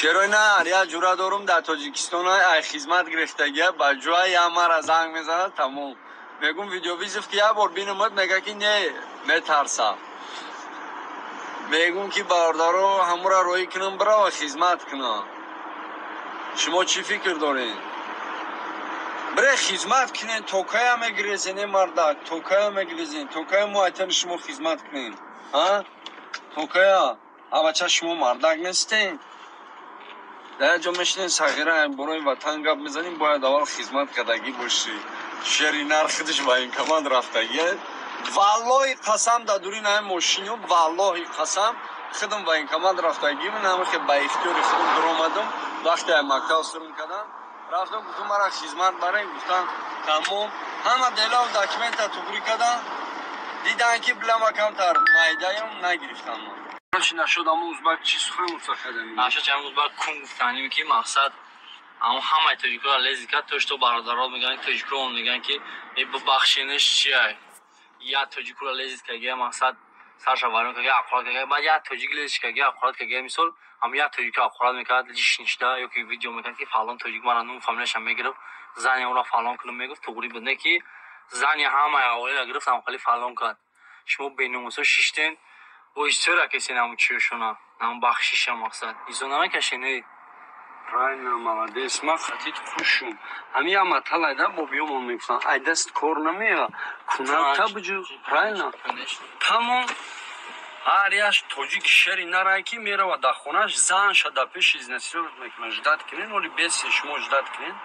چرا نه؟ یا جورا دارم در تاجیکستان های خدمت گرفتگی با جای همه زنگ میزنه تمام میگم ویدیو ویزیف که یه بار بینمت میگه که نه میترسم میگم که باردارو همون را روی کنم برا و خدمت کنم. شما چی فکر دارین؟ برای خدمت کنین توکای هم گریزین مردک توکای هم گریزین توکای مویتن شما خدمت کنین توکای بچه شما مردک نیستین در جا میشنین صغیره برای وطن گپ میزنیم باید اول خدمت کردگی باشی شرینر خودش با این کماند رفتگی والله قسم در دورین های ماشینی والله قسم خودم با این کماند رفتگی من همه که با اختیار خودم در آمدم وقتی مکتب سرون کردن رفتم گفتم مرا خدمت برای گفتن تمام همه دلا و داکیمنت توبری کردن دیدن که بلا مکم تر مایده هم نگرفتم چی نشد اما ازبک چی سخن مستخدمی؟ نشد چه ازبک کن گفتنیم که مقصد اما همه تاجیک‌ها لزیکت توشتو برادرها میگن تاجیک‌ها میگن که ببخشینش چیه یا تاجیک را لزیز که مقصد سرش وارم که اقرار که بعد یا تاجیک لزیز که اقرار که مثال هم یا تاجیک اقرار میکرد لیش نشده یا که ویدیو میکرد که فلان تاجیک مرا فامیلش هم میگرفت زنی اون را فلان کنم میگفت توری بده که زنی همه اولی گرفت هم خالی فلان کرد شما بینموسو شیشتن و استرا کسی نموچیشونا نم بخشیش مقصد ایزونا کشینه правильно молодец ما خطیت خوشم همی هم مطلع با بیامون میگفتن ای دست کار نمیگه کنه تا بجو правильно تمام هر یاش توجیک شری نرای که میره و در خونش زن شده پیش از نسیرت میکنه جدت کنین ولی بیسی شما جدت کنین